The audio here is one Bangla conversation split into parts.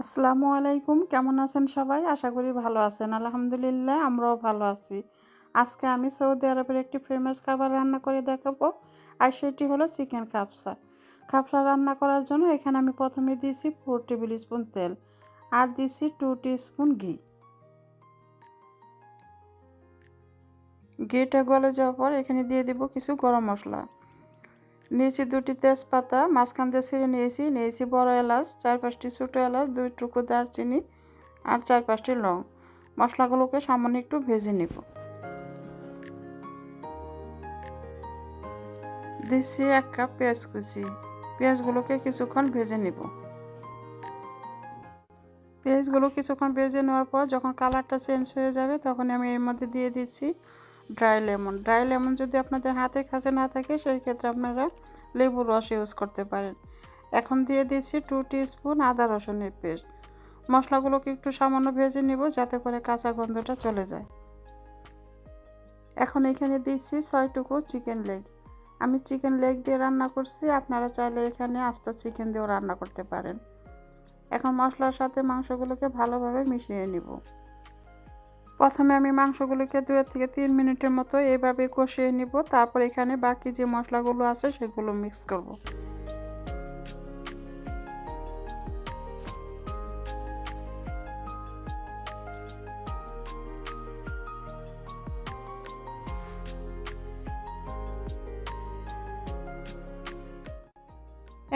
আসসালামু আলাইকুম, কেমন আছেন সবাই? আশা করি ভালো আছেন। আলহামদুলিল্লাহ আমরাও ভালো আছি। আজকে আমি সৌদি আরবের একটি ফেমাস খাবার রান্না করে দেখাবো, আর সেটি হলো চিকেন কাবসা। কাবসা রান্না করার জন্য এখানে আমি প্রথমে দিয়েছি 4 টেবিল স্পুন তেল, আর দিয়েছি 2 টিস্পুন ঘি। ঘিটা গলে যাওয়ার পর এখানে দিয়ে দিব কিছু গরম মশলা। নিয়েছি 2টি তেজপাতা, মাঝখান দিয়ে ছিঁড়ে নিয়েছি বড় এলাচ, 4-5টি ছোটো এলাচ, 2 টুকরো দারচিনি আর 4-5টি লং। মশলাগুলোকে সামান্য একটু ভেজে নেব। দিচ্ছি 1 কাপ পেঁয়াজ কুচি। পেঁয়াজগুলোকে কিছুক্ষণ ভেজে নেব। পেঁয়াজগুলো কিছুক্ষণ ভেজে নেওয়ার পর যখন কালারটা চেঞ্জ হয়ে যাবে তখন আমি এর মধ্যে দিয়ে দিচ্ছি ড্রাই লেমন। ড্রাই লেমন যদি আপনাদের হাতের কাছে না থাকে সেই ক্ষেত্রে আপনারা লেবুর রস ইউজ করতে পারেন। এখন দিয়ে দিচ্ছি 2 টিস্পুন আদা রসুনের পেস্ট। মশলাগুলোকে একটু সামান্য ভেজে নেব যাতে করে কাঁচা গন্ধটা চলে যায়। এখন এখানে দিচ্ছি 6 টুকরো চিকেন লেগ। আমি চিকেন লেগ দিয়ে রান্না করছি, আপনারা চাইলে এখানে আস্ত চিকেন দিয়েও রান্না করতে পারেন। এখন মশলার সাথে মাংসগুলোকে ভালোভাবে মিশিয়ে নেব। প্রথমে আমি মাংসগুলোকে 2 থেকে 3 মিনিটের মতো এভাবে কষিয়ে নিব। তারপর এখানে বাকি যে মশলাগুলো আছে সেগুলো মিক্স করব।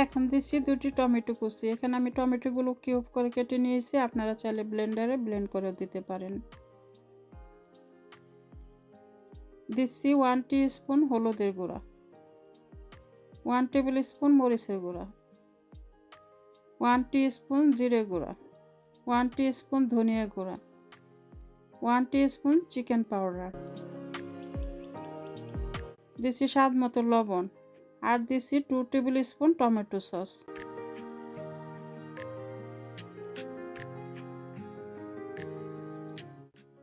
এখন দিচ্ছি 2টি টমেটো কুচি। এখানে আমি টমেটোগুলো কিউব করে কেটে নিয়েছি, আপনারা চাইলে ব্লেন্ডারে ব্লেন্ড করে দিতে পারেন। দিচ্ছি 1 টিস্পুন হলুদের গুঁড়া, 1 টেবিল স্পুন মরিচের গুঁড়া, 1 টিস্পুন জিরে গুঁড়া, 1 টিস্পুন ধনিয়া গুঁড়া, 1 টিস্পুন চিকেন পাউডার, দিচ্ছি স্বাদ মতো লবণ, আর দিচ্ছি 2 টেবিল স্পুন টমেটো সস।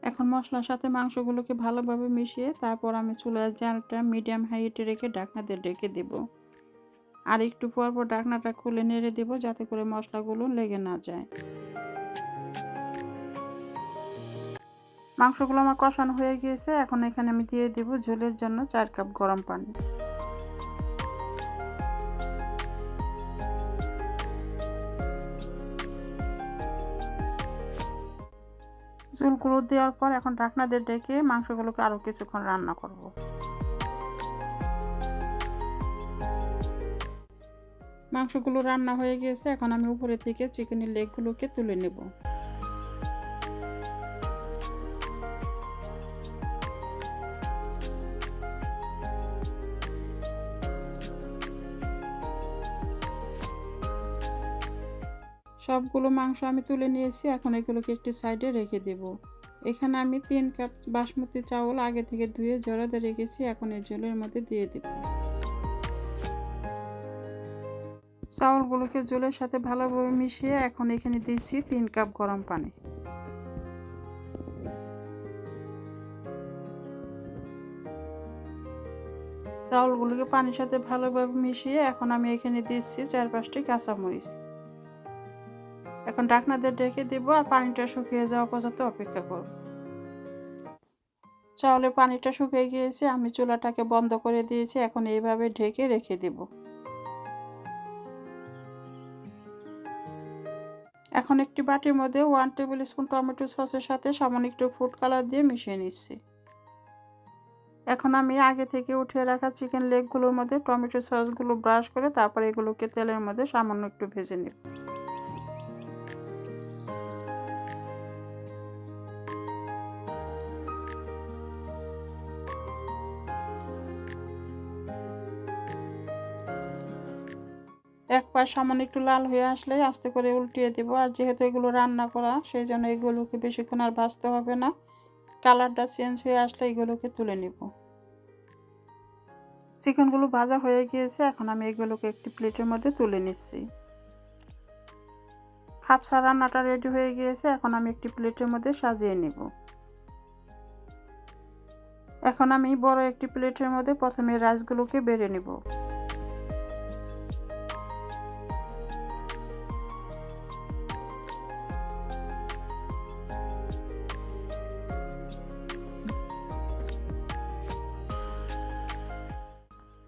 এখন মশলার সাথে মাংসগুলোকে ভালোভাবে মিশিয়ে তারপর আমি চুলার জালটা মিডিয়াম হাইটে রেখে ঢাকনা দিয়ে ঢেকে দেব। আর একটু পর পর ঢাকনাটা খুলে নেড়ে দেব যাতে করে মশলাগুলো লেগে না যায়। মাংসগুলো আমার কষানো হয়ে গিয়েছে। এখন এখানে আমি দিয়ে দেব ঝোলের জন্য 4 কাপ গরম পানি। ঝোলগুলো দেওয়ার পর এখন ঢাকনা দিয়ে ঢেকে মাংসগুলোকে আরও কিছুক্ষণ রান্না করব। মাংসগুলো রান্না হয়ে গিয়েছে। এখন আমি উপরে থেকে চিকেনের লেগগুলোকে তুলে নেব। সবগুলো মাংস আমি তুলে নিয়েছি। এখন এগুলোকে একটি সাইডে রেখে দেব। এখানে আমি 3 কাপ বাসমতি চাউল আগে থেকে ধুয়ে জড়াতে রেখেছি। এখন এই ঝোলের মধ্যে দিয়ে দেব। চাউলগুলোকে ঝোলের সাথে ভালোভাবে মিশিয়ে এখন এখানে দিচ্ছি 3 কাপ গরম পানি। চাউলগুলোকে পানির সাথে ভালোভাবে মিশিয়ে এখন আমি এখানে দিচ্ছি 4-5টি কাঁচামরিচ। এখন ঢাকনা দিয়ে ঢেকে দেব আর পানিটা শুকিয়ে যাওয়া পর্যন্ত অপেক্ষা করব। চাউলের পানিটা শুকিয়ে গিয়েছে, আমি চুলাটাকে বন্ধ করে দিয়েছি। এখন এইভাবে ঢেকে রেখে দেব। এখন একটি বাটির মধ্যে 1 টেবিল স্পুন টমেটো সসের সাথে সামান্য একটু ফুড কালার দিয়ে মিশিয়ে নিচ্ছি। এখন আমি আগে থেকে উঠিয়ে রাখা চিকেন লেগগুলোর মধ্যে টমেটো সসগুলো ব্রাশ করে তারপর এগুলোকে তেলের মধ্যে সামান্য একটু ভেজে নেব। এক পাশ সামান্য একটু লাল হয়ে আসলে আস্তে করে উল্টিয়ে দেব। আর যেহেতু এগুলো রান্না করা সেই জন্য এগুলোকে বেশিক্ষণ আর ভাজতে হবে না। কালারটা চেঞ্জ হয়ে আসলে এগুলোকে তুলে নেব। চিকেনগুলো ভাজা হয়ে গিয়েছে। এখন আমি এগুলোকে একটি প্লেটের মধ্যে তুলে নিচ্ছি। কাবসা রান্নাটা রেডি হয়ে গিয়েছে। এখন আমি একটি প্লেটের মধ্যে সাজিয়ে নেব। এখন আমি বড় একটি প্লেটের মধ্যে প্রথমে রাইসগুলোকে বেড়ে নেব।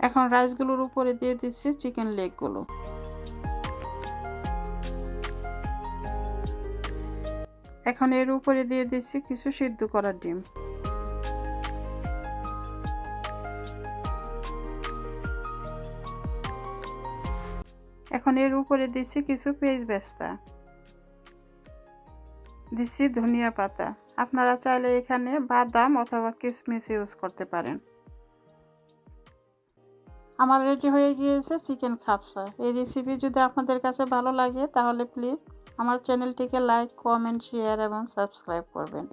এখন রাইসগুলোর উপরে দিয়ে দিচ্ছি চিকেন লেগগুলো। এখন এর উপরে দিয়ে দিচ্ছি কিছু সিদ্ধ করা ডিম। এখন এর উপরে দিচ্ছি কিছু পেঁয়াজ বেরেস্তা, দিচ্ছি ধনিয়া পাতা। আপনারা চাইলে এখানে বাদাম অথবা কিশমিশ ইউজ করতে পারেন। আমার রেডি হয়ে গিয়েছে চিকেন খাবসা। এই রেসিপি যদি আপনাদের কাছে ভালো লাগে তাহলে প্লিজ আমার চ্যানেলটিকে লাইক, কমেন্ট, শেয়ার এবং সাবস্ক্রাইব করবেন।